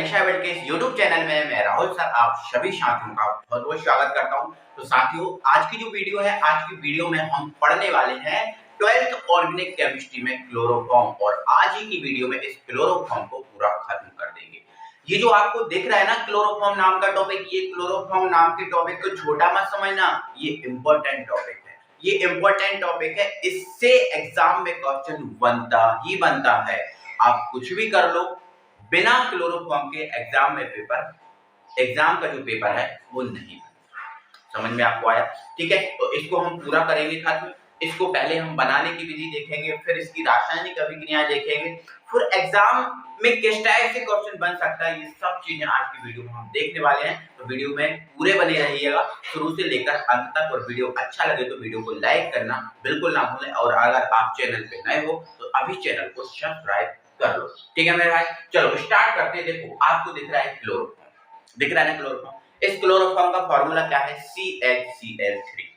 निशा वेड के इस YouTube channel में मैं राहुल सर आप सभी साथियों का बहुत बहुत स्वागत करता हूं। तो साथियों, आज की जो वीडियो है, आज की वीडियो में हम पढ़ने वाले हैं 12th ऑर्गेनिक केमिस्ट्री में क्लोरोफॉर्म, और आज ही की वीडियो में इस क्लोरोफॉर्म को पूरा खत्म कर देंगे। ये जो आपको दिख रहा है ना क्लोरोफॉर्म नाम का टॉपिक, ये क्लोरोफॉर्म नाम के टॉपिक को छोटा मत समझना, ये इंपॉर्टेंट टॉपिक है। ये इंपॉर्टेंट टॉपिक है, इससे एग्जाम में क्वेश्चन बनता ही बनता है। आप कुछ भी कर लो, बिना क्लोरोफॉर्म के एग्जाम का जो पेपर है वो नहीं। समझ में आपको आया? ठीक है, तो इसको हम पूरा करेंगे खत्म। इसको पहले हम बनाने की विधि देखेंगे, फिर इसकी रासायनिक अभिक्रियाएं देखेंगे, फिर एग्जाम में किस टाइप से क्वेश्चन बन सकता है, ये सब चीजें आज की वीडियो में हम देखने वाले हैं। तो वीडियो में पूरे बने रहिएगा शुरू से लेकर अंत तक, और वीडियो अच्छा लगे तो वीडियो को लाइक करना बिल्कुल ना भूलें, और अगर आप चैनल पे नए हो तो अभी चैनल को सब्सक्राइब कर लो। ठीक है मेरे भाई, चलो स्टार्ट करते हैं। देखो आपको दिख रहा है क्लोरोफॉर्म, दिख रहा है ना क्लोरोफॉर्म। इस क्लोरोफॉर्म का फॉर्मूला क्या है? CHCl3।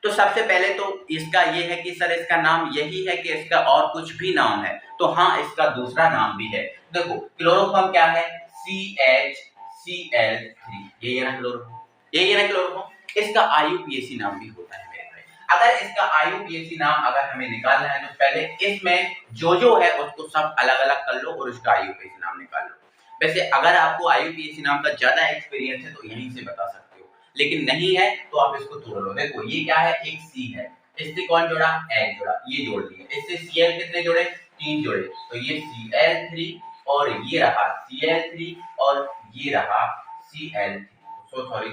तो सबसे पहले तो इसका ये है कि सर इसका नाम यही है कि इसका और कुछ भी नाम है? तो हाँ, इसका दूसरा नाम भी है। देखो क्लोरोफॉर्म क्या है? CHCl3। ये है ना क्लोरोफॉर्म, ये है ना क्लोरोफॉर्म। इसका IUPAC नाम भी होता है मेरे भाई। अगर इसका IUPAC नाम अगर हमें निकालना है तो पहले इसमें जो है उसको सब अलग अलग कर लो और उसका IUPAC नाम निकाल लो। वैसे अगर आपको IUPAC नाम का ज्यादा एक्सपीरियंस है तो यहीं से बता सकते हो, लेकिन नहीं है तो आप इसको तोड़ लो। देखो ये क्या है? एक C है, इससे कौन जोड़ा? H जोड़ा, ये जोड़ दिए। इससे Cl कितने जोड़े? 3 जोड़े, तो ये Cl3 और ये रहा Cl3 और ये रहा Cl3। सॉरी,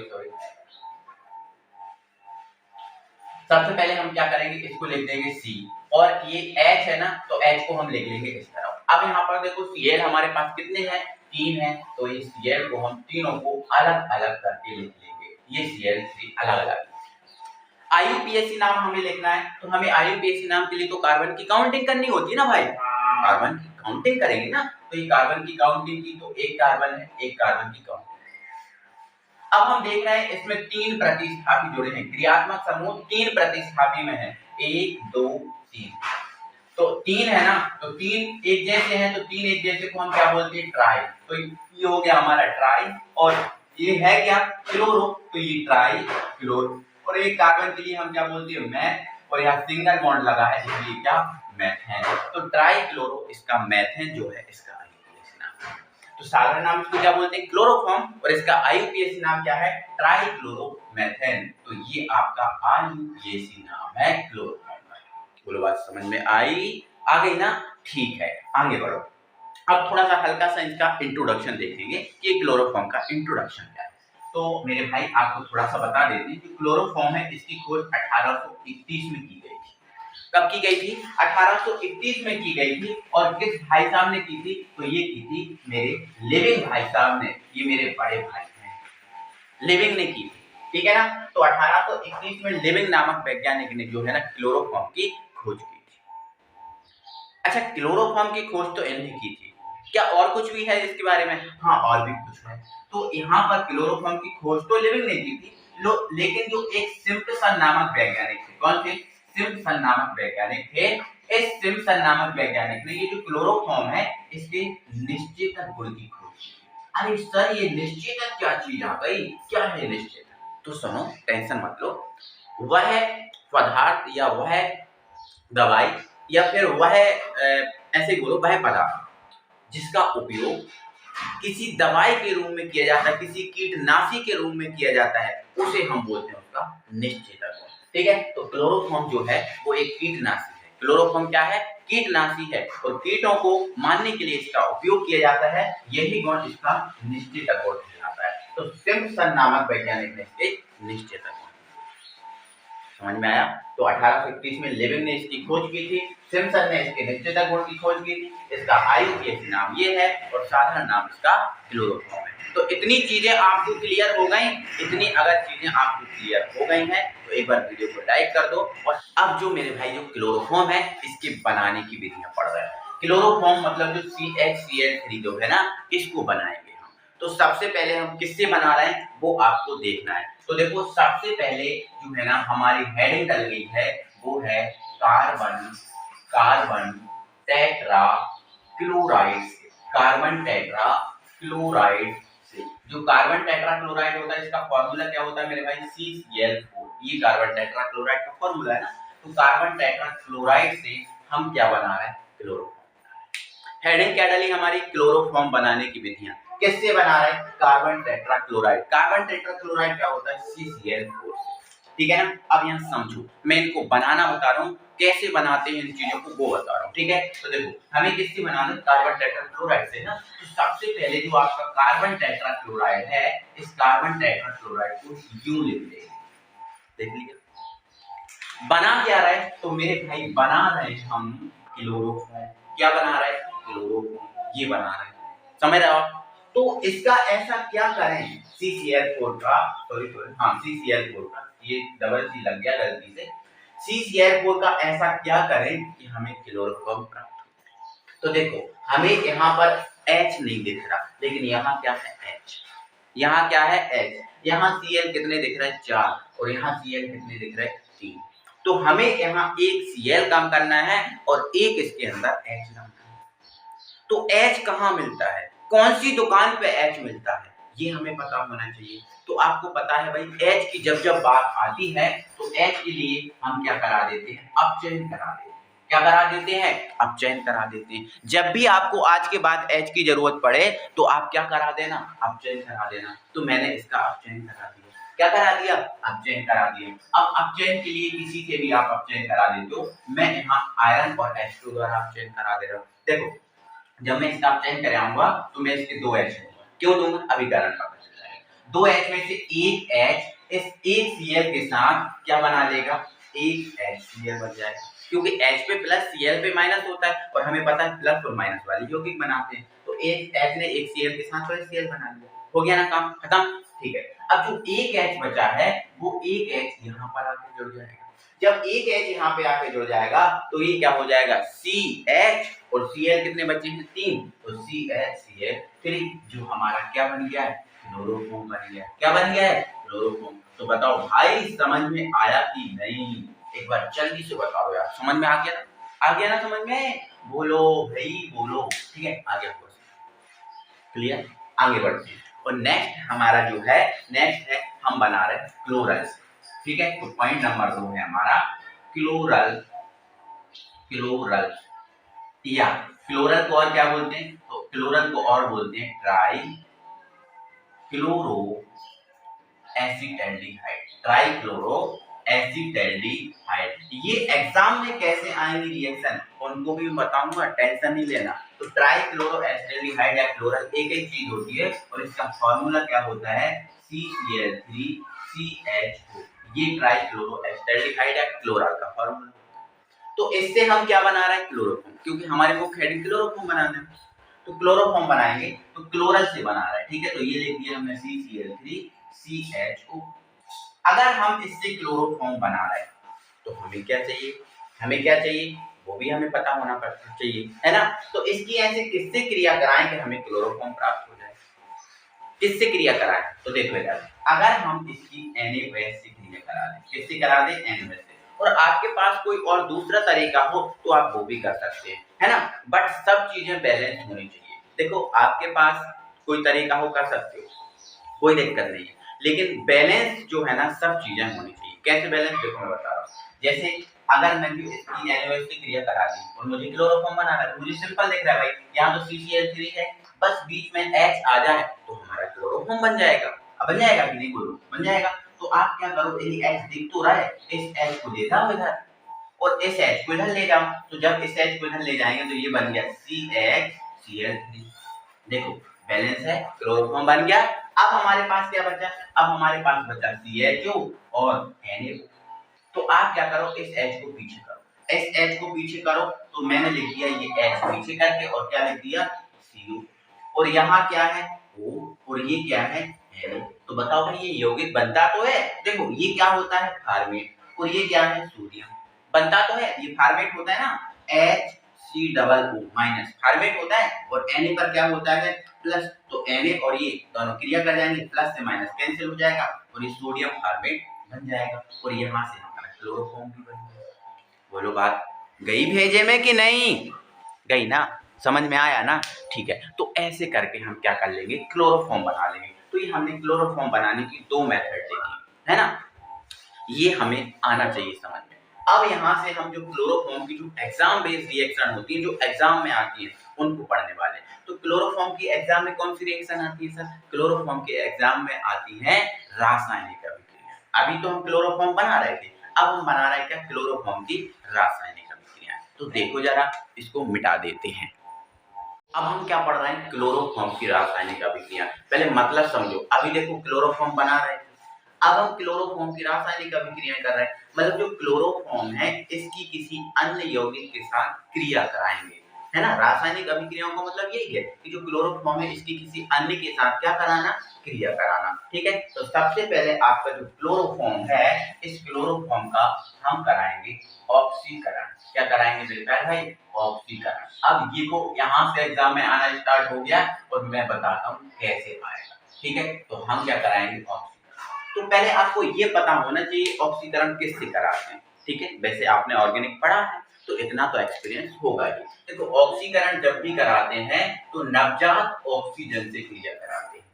सबसे पहले हम क्या करेंगे, इसको लिख देंगे C, और ये H है ना, तो H को हम लिख लेंगे इस तरह। अब यहाँ पर देखो Cl हमारे पास कितने हैं? 3 है, तो इस Cl को हम तीनों को अलग अलग करके लिख लेंगे। ये Cl3 अलग अलग। IUPAC नाम हमें लिखना है, तो हमें IUPAC नाम के लिए तो कार्बन की काउंटिंग करनी होती है ना भाई। कार्बन की काउंटिंग करेंगे ना, तो ये कार्बन की काउंटिंग की, तो एक कार्बन है, एक कार्बन की काउंटिंग। अब हम देख रहे हैं इसमें 3 प्रतिस्थापी जुड़े हैं, क्रियात्मक समूह 3 प्रतिस्थापी में है, 1 2 3। तो 3 है ना, तो 3 एक जैसे हैं, तो 3 एक जैसे को हम क्या बोलते हैं? ट्राई। तो ये हो गया हमारा ट्राई, और ये है क्या? क्लोरो, तो ये ट्राई क्लोरो। और एक कार्बन के लिए हम क्या बोलते हैं? मैथ, और यहाँ सिंगल बॉन्ड लगा है इसलिए क्या? मैथेन। तो ट्राई क्लोरो, इसका मैथेन जो है इसका IUPAC नाम। तो साधारण नाम इसको क्या बोलते हैं? क्लोरोफॉर्म, और इसका IUPAC नाम क्या है? ट्राइक्लोरोमेथेन। तो ये आपका IUPAC नाम है क्लोरोफॉर्म का। बोलो बात समझ में आई? आ गई ना? ठीक है, आगे बढ़ो। अब थोड़ा सा हल्का सा इसका इंट्रोडक्शन देखेंगे कि क्लोरोफॉर्म का इंट्रोडक्शन क्या है। तो मेरे भाई आपको थोड़ा सा बता देते हैं कि क्लोरोफॉर्म है, इसकी खोज 1831 में की गई थी। कब की गई थी? 1831 में की गई थी। और किस भाई साहब ने की थी? तो ये की थी मेरे लिविंग भाई साहब ने, ये मेरे बड़े भाई हैं, लिविंग ने की थी। ठीक है ना? तो 1831 में लिविंग नामक वैज्ञानिक ने जो है ना क्लोरोफॉर्म की खोज की थी। अच्छा, क्लोरोफॉर्म की खोज तो इन्होंने की थी, क्या और कुछ भी है इसके बारे में? हाँ, और भी कुछ है। तो यहाँ पर क्लोरोफॉर्म की खोज तो लिविंग ने की थी, लेकिन जो एक सिम्पसन नामक वैज्ञानिक थे, कौन थे? सिम्पसन नामक वैज्ञानिक थे। इस सिम्पसन नामक वैज्ञानिक ने ये जो क्लोरोफॉर्म है इसके निश्चेतक गुण की खोज की। अरे सर, ये निश्चेतक क्या चीज आ गई? क्या है निश्चेतक? तो सुनो, टेंशन मत लो। वह पदार्थ या वह दवाई या फिर वह ऐसे बोलो, वह पदार्थ जिसका उपयोग किसी दवाई के रूप में किया जाता है, किसी कीटनाशी के रूप में किया जाता है, उसे हम बोलते हैं उसका निश्चेतक गुण। ठीक है, तो क्लोरोफॉर्म जो है वो एक कीटनाशी है। क्लोरोफॉर्म क्या है? कीटनाशी है, और कीटों को मारने के लिए इसका उपयोग किया जाता है। यही गुण इसका निश्चेतक गुण कहलाता है। तो सिम्पसन नामक वैज्ञानिक ने इसके निश्चेतक गुण, समझ में आया? तो 1831 में लिविंग ने इसकी खोज की थी, सिम्पसन ने इसके निश्चेतक गुण की खोज की थी। इसका IUPAC नाम ये है, और साधारण नाम इसका क्लोरोफॉर्म है। तो इतनी चीजें आपको क्लियर हो गई। इतनी अगर चीजें आपको क्लियर हो गई हैं तो एक बार वीडियो को लाइक कर दो। और अब जो मेरे भाई जो क्लोरोफॉर्म है इसके बनाने की विधियां पढ़ रहे हैं। क्लोरोफॉर्म मतलब जो CHCl3 जो है ना, इसको बनाएंगे। तो सबसे पहले हम किससे बना रहे हैं वो आपको देखना है। तो देखो, सबसे पहले जो है ना हमारी हेडिंग डल गई है वो है carbon tetra chloride, carbon tetra chloride से। जो कार्बन टेट्राक्लोराइड होता है इसका फॉर्मूला क्या होता है मेरे भाई, CCl4। ये कार्बन टेट्राक्लोराइड का फॉर्मूला है ना। तो कार्बन टेट्राक्लोराइड से हम क्या बना रहे हैं, क्लोरोफॉर्म। हेडिंग क्या डाली हमारी, क्लोरोफॉर्म बनाने की विधियां। किससे बना रहे हैं, कार्बन टेट्राक्लोराइड। कार्बन टेट्राक्लोराइड क्या होता है, CCl4। ठीक है ना। अब यहाँ समझो, मैं इनको बनाना बता रहा हूँ, कैसे बनाते हैं इन चीजों को वो बता रहा हूँ। ठीक है, तो देखो हमें किससे बनाना है, कार्बन टेट्राक्लोराइड से ना। तो सबसे पहले जो आपका कार्बन टेट्राक्लोराइड है, इस कार्बन टेट्राक्लोराइड को यूं लिख लेंगे। देख लीजिए बना क्या रहा है, तो मेरे भाई बना रहे हैं हम क्लोरोफॉर्म। क्या बना रहे हैं, क्लोरोफॉर्म। ये बना रहे हैं, समझ रहे हो आप। तो इसका ऐसा क्या करें, CCl4 का, CCl4 का, ये डबल सी लग गया गलती से। CCl4 का ऐसा क्या करें कि हमें क्लोरोफॉर्म प्राप्त हो। तो देखो हमें यहाँ पर H नहीं दिख रहा, लेकिन यहाँ क्या है, H। यहाँ क्या है, H। यहाँ Cl कितने दिख रहे हैं, 4, और यहाँ Cl कितने दिख रहे हैं, 3। तो हमें यहाँ एक Cl कम करना है और एक इसके अंदर H डालना है। तो H कहाँ मिलता है, कौन सी दुकान पे H मिलता है, ये हमें पता होना चाहिए। तो आपको पता है भाई, H की जब जब बात आती है तो H के लिए हम क्या करा देते हैं, अपचयन करा देते हैं। क्या करा देते हैं, अपचयन करा देते हैं। जब भी आपको आज के बाद H की जरूरत पड़े तो आप क्या करा देना, अपचयन करा देना। तो मैंने इसका अपचयन करा दिया। क्या करा दिया, अपचयन करा दिया। अब अपचयन के लिए किसी से भी आप अपचयन करा देते हो, मैं यहाँ आयरन और H2 द्वारा अपचयन करा दे रहा हूँ। देखो जब मैं इसका अपचयन कराऊंगा तो मैं इसके 2 H दूंगा। क्यों दूंगा, अभी कारण पता चल जाएगा। 2 H में से एक H इस एक Cl के साथ क्या बना लेगा, एक HCl बन जाएगा। क्योंकि H पे प्लस Cl पे माइनस होता है और हमें पता है प्लस और माइनस वाली यौगिक बनाते हैं। तो एक H ने एक Cl के साथ Cl बना लिया, हो गया ना काम खत्म। ठीक है, अब जो एक H बचा है वो एक H यहाँ पर आके जुड़ जाएगा। जब एक H यहाँ पे आके जुड़ जाएगा तो ये क्या हो जाएगा, CH, और Cl कितने बचे हैं, 3। तो CHCl3 जो हमारा क्या बन गया है, क्लोरोफॉर्म बन गया। क्या बन गया है, क्लोरोफॉर्म। तो बताओ भाई समझ में आया कि नहीं, एक बार जल्दी से बताओ यार, समझ में आ गया ना, आ गया ना समझ में, बोलो भाई बोलो। ठीक है, आ गया क्लियर, आगे बढ़ते हैं। और नेक्स्ट हमारा जो है, नेक्स्ट है हम बना रहे हैं क्लोरल। ठीक है, तो पॉइंट नंबर 2 है हमारा क्लोरल। क्लोरल या क्लोरल को और क्या बोलते हैं, तो क्लोरल को और बोलते हैं trichloro acetaldehyde. Trichloro acetaldehyde. ये एग्जाम में कैसे आएंगे रिएक्शन, उनको भी बताऊंगा, टेंशन नहीं लेना। तो ट्राई क्लोरो एसिटैल्डिहाइड या क्लोरल एक ही चीज होती है और इसका फार्मूला क्या होता है, CCl3CH2। ये ट्राई क्लोरो एसिटैल्डिहाइड या क्लोरल का फार्मूला। तो इससे हम क्या बना रहे हैं, क्लोरोफॉर्म, क्योंकि हमारे को हेडिंग क्लोरोफॉर्म बनाना है। तो क्लोरोफॉर्म बनाएंगे तो क्लोरल से बना रहा है। ठीक है, तो ये लिख दिया हमने CCl3CHO। अगर हम इससे क्लोरोफॉर्म बना रहे हैं तो हमें क्या चाहिए, हमें क्या चाहिए वो भी हमें पता होना चाहिए, है ना। तो इसकी ऐसे किससे क्रिया कराएं कि हमें क्लोरोफॉर्म प्राप्त हो जाए, किससे क्रिया कराएं। तो देखो यार, अगर हम इसकी NaOH से क्रिया करा दें, किससे करा दें, NaOH से, और आपके पास कोई और दूसरा तरीका हो तो आप वो भी कर सकते हैं, है ना। बट सब चीजें बैलेंस होनी चाहिए। देखो आपके पास कोई तरीका हो कर सकते हो, कोई दिक्कत नहीं है, लेकिन बैलेंस जो है ना सब चीजें होनी चाहिए। कैसे बैलेंस, देखो मैं बता रहा हूँ। जैसे अगर मैंने इसकी NaOH से क्रिया करा दी और मुझे क्लोरोफॉर्म बनाना है, मुझे सिंपल दिख रहा है भाई, यहाँ तो CCl3 है, बस बीच में H आ जाए तो हमारा क्लोरोफॉर्म बन जाएगा। अब बन जाएगा कि नहीं, बोलो बन जाएगा। तो आप क्या करो, यदि H दिख तो रहा है, इस H को ले जाओ इधर और इस H को इधर ले जाओ। तो जब इस H को इधर ले जाएंगे तो ये बन गया CHCl3। देखो बैलेंस है, क्लोरोफॉर्म बन गया। अब हमारे पास क्या बचा, अब हमारे पास बचा CHO और Na। तो आप क्या करो, इस H को पीछे करो, इस H को पीछे करो। तो मैंने लिख दिया ये H पीछे करके, और क्या लिख दिया CO, और यहाँ क्या है O, और ये क्या है Na। तो बताओ भाई ये यौगिक बनता तो है, देखो ये क्या होता है फॉर्मेट, और ये क्या है सोडियम, बनता तो है, ये फॉर्मेट होता है ना, HCOO माइनस फॉर्मेट होता है, और Na पर क्या होता है प्लस। तो Na और ये दोनों क्रिया कर जाएंगे, प्लस से माइनस कैंसिल हो जाएगा और ये सोडियम फॉर्मेट बन जाएगा, और यहाँ से हमारा क्लोरोफॉर्म भी बन जाएगा। बोलो बात गई भेजे में कि नहीं गई ना, समझ में आया ना? ठीक है, तो ऐसे करके हम क्या कर लेंगे, क्लोरोफॉर्म बना लेंगे। तो ये हमने क्लोरोफॉर्म बनाने की 2 मेथड देखी, है ना? ये हमें आना चाहिए समझ में। अब यहाँ से हम जो क्लोरोफॉर्म की जो एग्जाम बेस्ड रिएक्शन होती है, जो एग्जाम में आती है, उनको पढ़ने वाले हैं। तो क्लोरोफॉर्म की एग्जाम में कौन सी रिएक्शन आती है सर? क्लोरोफॉर्म के एग्जाम में आती है रासायनिक अभिक्रिया। अभी तो हम क्लोरोफॉर्म बना रहे थे, अब हम बना रहे हैं क्या, क्लोरोफॉर्म की रासायनिक अभिक्रिया। तो देखो जरा, इसको मिटा देते हैं। अब हम क्या पढ़ रहे हैं, क्लोरोफॉर्म की रासायनिक अभिक्रिया। पहले मतलब समझो, अभी देखो क्लोरोफॉर्म बना रहे थे, अब हम क्लोरोफॉर्म की रासायनिक अभिक्रिया कर रहे हैं। मतलब जो क्लोरोफॉर्म है, इसकी किसी अन्य यौगिक के साथ क्रिया कराएंगे, है ना? रासायनिक अभिक्रियाओं का मतलब यही है कि जो क्लोरोफॉर्म है, इसकी किसी अन्य के साथ क्या कराना, क्रिया कराना। ठीक है, तो सबसे पहले आपका जो क्लोरोफॉर्म है, इस क्लोरोफॉर्म का हम कराएंगे ऑक्सीकरण। क्या कराएंगे मेरे प्यारे भाई, ऑक्सीकरण। अब ये को यहाँ से एग्जाम में आना स्टार्ट हो गया और मैं बताता हूँ कैसे आएगा। ठीक है, तो हम क्या कराएंगे, ऑक्सीकरण। तो पहले आपको ये पता होना चाहिए ऑक्सीकरण किससे कराते हैं। ठीक है, वैसे आपने ऑर्गेनिक पढ़ा है तो इतना तो एक्सपीरियंस होगा ही। देखो, ऑक्सीकरण जब भी कराते हैं तो नवजात ऑक्सीजन से क्रिया कराते हैं।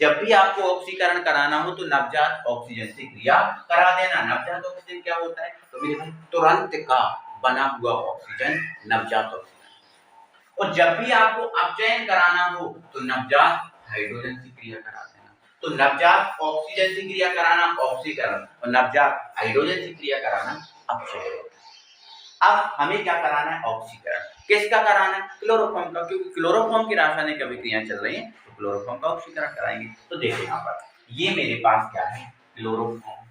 जब भी आपको ऑक्सीकरण कराना हो तो नवजात ऑक्सीजन से क्रिया करा देना। नवजात ऑक्सीजन क्या होता है, तो मेरे भाई तुरंत का बना हुआ ऑक्सीजन नवजात ऑक्सीजन। और जब भी आपको अपचयन कराना हो तो नवजात हाइड्रोजन से क्रिया करा देना। तो नवजात ऑक्सीजन से क्रिया कराना ऑक्सीकरण, और नवजात हाइड्रोजन से क्रिया कराना अपचयन। अब हमें क्या कराना है, ऑक्सीकरण। किसका कराना है, क्लोरोफॉर्म का, क्योंकि क्लोरोफॉर्म की रासायनिक अभिक्रियाएं चल रही हैं, तो क्लोरोफॉर्म का ऑक्सीकरण कराएंगे। तो देखो यहाँ पर ये मेरे पास क्या है, क्लोरोफॉर्म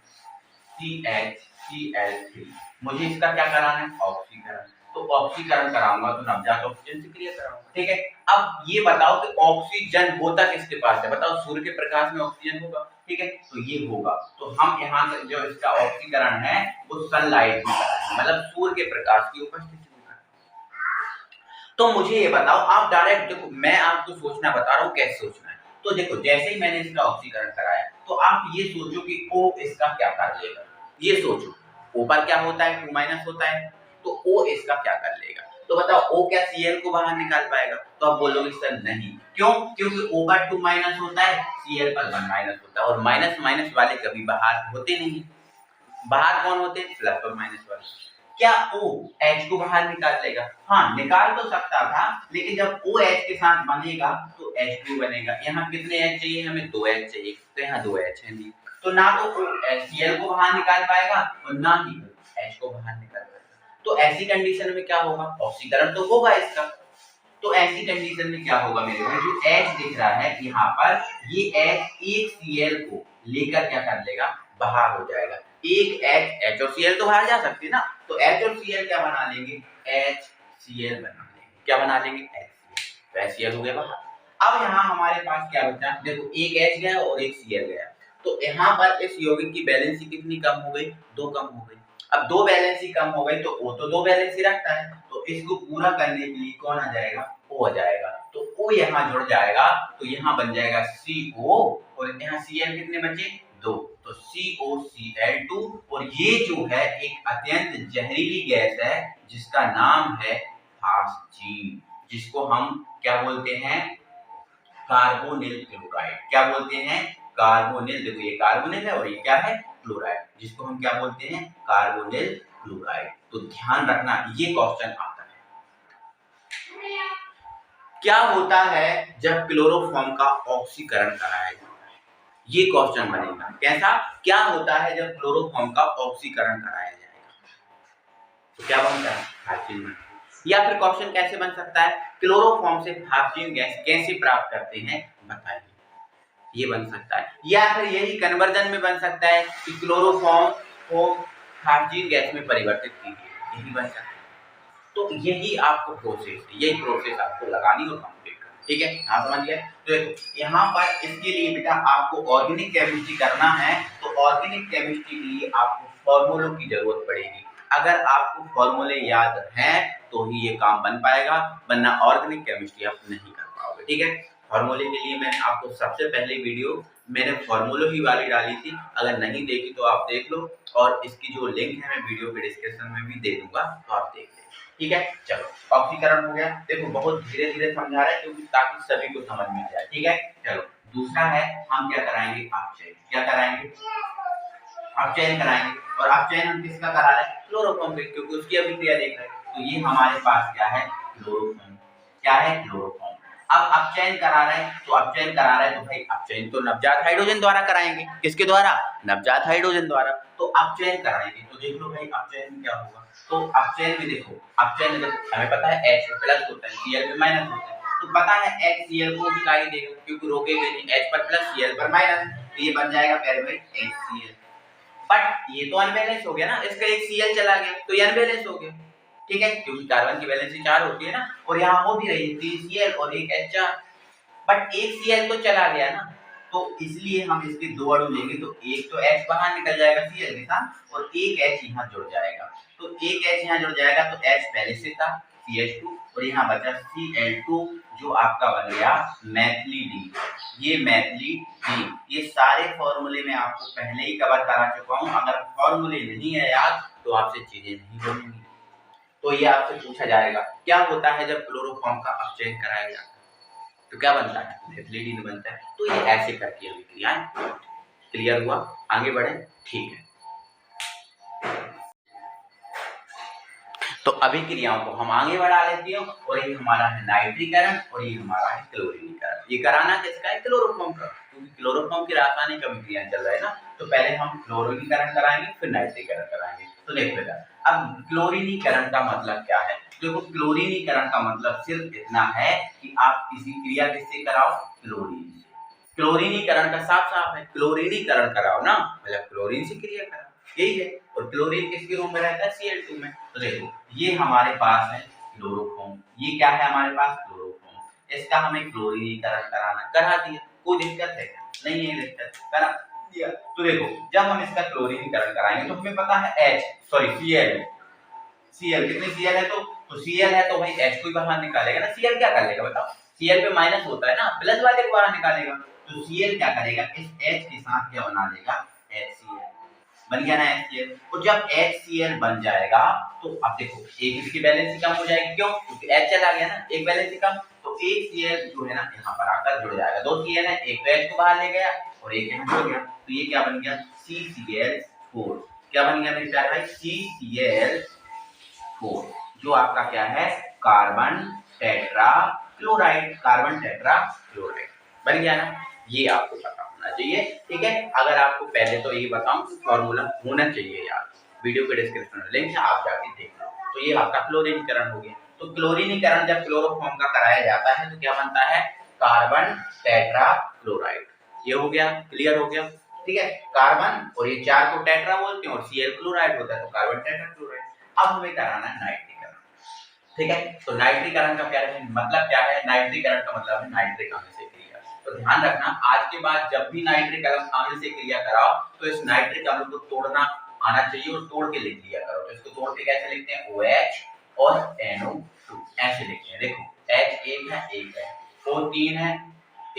CH3, मुझे इसका क्या कराना है, ऑक्सीकरण। तो ऑक्सीकरण कराऊंगा तो नवजात ऑक्सीजन से क्रिया कराऊंगा। ठीक है, अब ये बताओ कि ऑक्सीजन होता किसके पास है, बताओ, सूर्य के प्रकाश में ऑक्सीजन होगा। ठीक है, तो ये होगा, तो हम यहाँ से जो इसका ऑक्सीकरण है वो सनलाइट में कराएंगे, मतलब सूर्य के प्रकाश की उपस्थिति में कराएंगे। तो मुझे ये बताओ, आप डायरेक्ट देखो, मैं आपको सोचना बता रहा हूँ कैसे सोचना है। तो देखो, जैसे ही मैंने इसका ऑक्सीकरण कराया तो आप ये सोचो कि O इसका क्या कर लेगा, ये सोचो। O पर क्या होता है, 2- होता है, तो O इसका क्या कर लेगा। तो बताओ, O क्या Cl को बाहर निकाल पाएगा, तो आप बोलोगे सर नहीं, क्यों, क्योंकि O पर 2- होता है, Cl पर 1- होता है, और माइनस माइनस वाले कभी बाहर होते नहीं। बाहर कौन होते हैं, प्लस और माइनस वाले। क्या O H को बाहर निकाल लेगा, हाँ निकाल तो सकता था, लेकिन जब O H के साथ बनेगा तो H2 बनेगा। यहाँ कितने H चाहिए, हमें 2 H चाहिए, तो यहाँ 2 H है नहीं, तो ना तो O Cl को बाहर निकाल पाएगा और ना ही O H को बाहर निकाल पाएगा। तो ऐसी कंडीशन में क्या होगा, ऑक्सीकरण तो होगा इसका। तो ऐसी कंडीशन में क्या होगा मेरे भाई, जो H दिख रहा है यहाँ पर, ये H एक Cl को लेकर क्या कर लेगा, बाहर हो जाएगा। एक H और Cl तो बाहर जा सकते हैं ना, तो H और Cl क्या बना लेंगे, HCl बना लेंगे। क्या बना लेंगे, HCl, तो HCl हो गया बाहर। अब यहाँ हमारे पास क्या बचा, देखो एक H गया और एक Cl गया, तो यहाँ पर इस यौगिक की वैलेंसी कितनी कम हो गई, 2 कम हो गई। अब 2 वैलेंसी कम हो गई तो O तो 2 वैलेंसी रखता है, तो इसको पूरा करने के लिए कौन आ जाएगा, O आ जाएगा। तो O यहाँ जुड़ जाएगा, तो यहाँ बन जाएगा CO, और यहाँ Cl कितने बचे, 2, तो COCl2। और ये जो है एक अत्यंत जहरीली गैस है जिसका नाम है फास्जीन, जिसको हम क्या बोलते हैं, कार्बोनिल क्लोराइड। क्या बोलते हैं, कार्बोनिल। देखो ये कार्बोनिल है और ये क्या है, क्लोराइड, जिसको हम क्या बोलते हैं, कार्बोनिल क्लोराइड। तो ध्यान रखना, ये क्वेश्चन आता है। क्या होता है जब क्लोरोफॉर्म का ऑक्सीकरण कराया जाता है, ये क्वेश्चन बनेगा। कैसा, क्या होता है जब क्लोरोफॉर्म का ऑक्सीकरण कराया जाएगा, तो क्या बनता है, फास्जीन बनता है। या फिर क्वेश्चन कैसे बन सकता है, क्लोरोफॉर्म से फास्जीन गैस कैसे प्राप्त करते हैं, बताइए, ये बन सकता है। या फिर यही कन्वर्जन में बन सकता है कि क्लोरोफॉर्म को फास्जीन गैस में परिवर्तित कीजिए, यही बन सकता है। तो यही आपको प्रोसेस, यही प्रोसेस आपको लगानी और कंप्लीट करनी। ठीक है, हाँ समझ गए। तो यहाँ पर इसके लिए बेटा आपको ऑर्गेनिक केमिस्ट्री करना है, तो ऑर्गेनिक केमिस्ट्री के लिए आपको फॉर्मूलों की जरूरत पड़ेगी। अगर आपको फॉर्मूले याद हैं तो ही ये काम बन पाएगा, वरना ऑर्गेनिक केमिस्ट्री आप नहीं कर पाओगे। ठीक है, फॉर्मूले के लिए मैंने आपको सबसे पहले वीडियो मैंने फॉर्मूलों ही वाली डाली थी, अगर नहीं देखी तो आप देख लो, और इसकी जो लिंक है मैं वीडियो के डिस्क्रिप्शन में भी दे दूंगा, तो आप देख लें। ठीक है, चलो ऑक्सीकरण हो गया। देखो बहुत धीरे धीरे समझा रहा है क्योंकि ताकि सभी को समझ में आ जाए। ठीक है, चलो दूसरा है हम क्या कराएंगे, अपचयन। क्या कराएंगे, अपचयन कराएंगे। और अपचयन हम किसका करा रहे हैं, क्लोरोफॉर्म के, क्योंकि उसकी अभिक्रिया देख रहे हैं। तो ये हमारे पास क्या है, क्लोरोफॉर्म। क्या है, क्लोरोफॉर्म। अब अपचयन करा रहे हैं, तो अपचयन करा रहे हैं तो भाई अपचयन तो नवजात हाइड्रोजन द्वारा कराएंगे। किसके द्वारा, नवजात हाइड्रोजन द्वारा। तो अपचयन कराएंगे तो देख लो भाई अपचयन में क्या होगा। तो अपचयन में देखो, अपचयन में देखो हमें पता है H प्लस होता है, Cl पे माइनस होता है। तो पता है HCl को दिखाई देगा क्योंकि रोकेगा नहीं, H पर प्लस Cl पर माइनस, तो ये बन जाएगा पैरामेट HCl। बट ये तो अनबैलेंस हो गया ना, इसका एक Cl चला गया तो ये अनबैलेंस हो गया। ठीक है, क्योंकि कार्बन की वैलेंसी 4 होती है ना, और यहाँ हो भी रही है 3 Cl और एक H4, बट एक Cl तो चला गया ना, तो इसलिए हम इसके दो अणु लेंगे। तो एक तो H बाहर निकल जाएगा Cl के साथ और एक H यहाँ जुड़ जाएगा। तो एक H यहाँ जुड़ जाएगा तो H पहले से था CH2 और यहाँ बचा Cl2 जो आपका बन गया मैथिली। ये मैथिली डी। ये सारे फॉर्मूले में आपको पहले ही कवर करा चुका हूँ। अगर फॉर्मूले नहीं है याद तो आपसे चीजें नहीं बनेंगी। तो ये आपसे पूछा जाएगा क्या होता है जब क्लोरोफॉर्म का अपचयन कराया जाता है, तो क्या बनता है, मैथिलीडीन बनता है। तो ये ऐसे करके अभिक्रियाएं। क्लियर हुआ, आगे बढ़े। ठीक है, तो अभिक्रियाओं को हम आगे बढ़ा लेते हैं। और ये हमारा है नाइट्रीकरण और ये हमारा है क्लोरीनीकरण। ये कराना किसका है, क्लोरोफॉर्म का, क्योंकि क्लोरोफॉर्म की रासायनिक अभिक्रिया चल रहा है ना। तो पहले हम क्लोरीनीकरण कराएंगे फिर नाइट्रीकरण कराएंगे। तो देखो अब क्लोरीनीकरण का मतलब क्या है। देखो क्लोरीनीकरण का मतलब सिर्फ इतना है कि आप किसी क्रिया किससे कराओ, क्लोरीन से। क्लोरीनीकरण का साफ साफ है, क्लोरीनीकरण कराओ ना, मतलब क्लोरीन से क्रिया कराओ, यही है। और क्लोरीन किसके रूप में रहता है, Cl2 में। तो देखो ये हमारे पास है क्लोरोफॉर्म, ये क्या है हमारे पास, क्लोरोफॉर्म। इसका हमें क्लोरीनीकरण कराना, करा दिया, कोई दिक्कत है नहीं है, दिक्कत करा दिया। तो देखो जब हम इसका क्लोरीनीकरण कराएंगे तो हमें पता है Cl कितनी Cl है, तो Cl है तो भाई H को बाहर निकालेगा ना। Cl क्या कर लेगा बताओ, Cl पे माइनस होता है ना, प्लस वाले को बाहर निकालेगा। तो Cl क्या करेगा, इस H के साथ क्या बना देगा, HCl बन गया ना HCl। और जब HCl बन जाएगा तो अब देखो एक इसकी वैलेंसी कम हो जाएगी, क्यों, क्योंकि H चला गया ना, एक वैलेंसी कम। तो एक Cl जो है ना यहाँ पर आकर जुड़ जाएगा। दो Cl है, एक तो H को बाहर ले गया और एक यहाँ जुड़ गया। तो ये क्या बन गया, CCl4। क्या बन गया मेरे प्यारे भाई, CCl4, जो आपका क्या है, carbon tetra chloride. Carbon tetra chloride बन गया ना, ये आपको पता होना चाहिए। ठीक है, अगर आपको पहले तो यही बताऊं फॉर्मूला होना चाहिए यार, वीडियो के डिस्क्रिप्शन में लिंक है, आप जाके देख लो। तो ये आपका क्लोरीनीकरण हो गया। तो क्लोरीनीकरण जब क्लोरोफॉर्म का कराया जाता है तो क्या बनता है, कार्बन टेट्रा क्लोराइड। ये हो गया, क्लियर हो गया। ठीक है, कार्बन और ये चार को टेट्रा बोलते हैं और Cl क्लोराइड होता है, तो कार्बन टेट्रा क्लोराइड। अब हमें कराना है नाइट्रीकरण। ठीक है, तो नाइट्रीकरण का क्या है, मतलब क्या है, नाइट्रीकरण का मतलब है नाइट्रिक अम्ल से क्रिया। तो ध्यान रखना आज के बाद जब भी नाइट्रिक अम्ल से क्रिया कराओ तो इस नाइट्रिक अम्ल को तोड़ना आना चाहिए और तोड़ के लिख लिया करो। तो इसको तोड़ के कैसे लिखते हैं, OH और NO2 ऐसे लिखते हैं। देखो H एक है, एक है, O तीन है,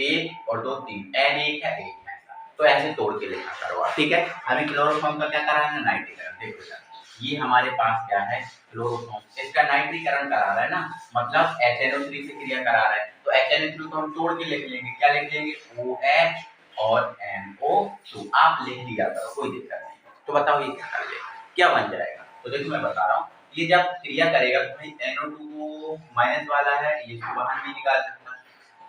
एक और दो तीन, N एक है, एक है, तो ऐसे तोड़ के लिखा करो। ठीक है, हमें क्लोरोफॉर्म का क्या कराना है, नाइट्रीकरण। देखो ये हमारे पास क्या है, क्लोरोफॉर्म, इसका नाइट्रीकरण करा रहा है ना, मतलब HNO3 से क्रिया करा रहा है। तो HNO3 को हम तोड़ के लिख लेंगे, क्या लिख लेंगे, OH और NO2। आप लिख लिया करो, कोई दिक्कत नहीं। तो बताओ ये क्या कर लेगा, क्या बन जाएगा। तो देखो मैं बता रहा हूँ, ये जब क्रिया करेगा तो भाई NO2 को माइनस वाला है, ये इसको बाहर नहीं निकाल सकता,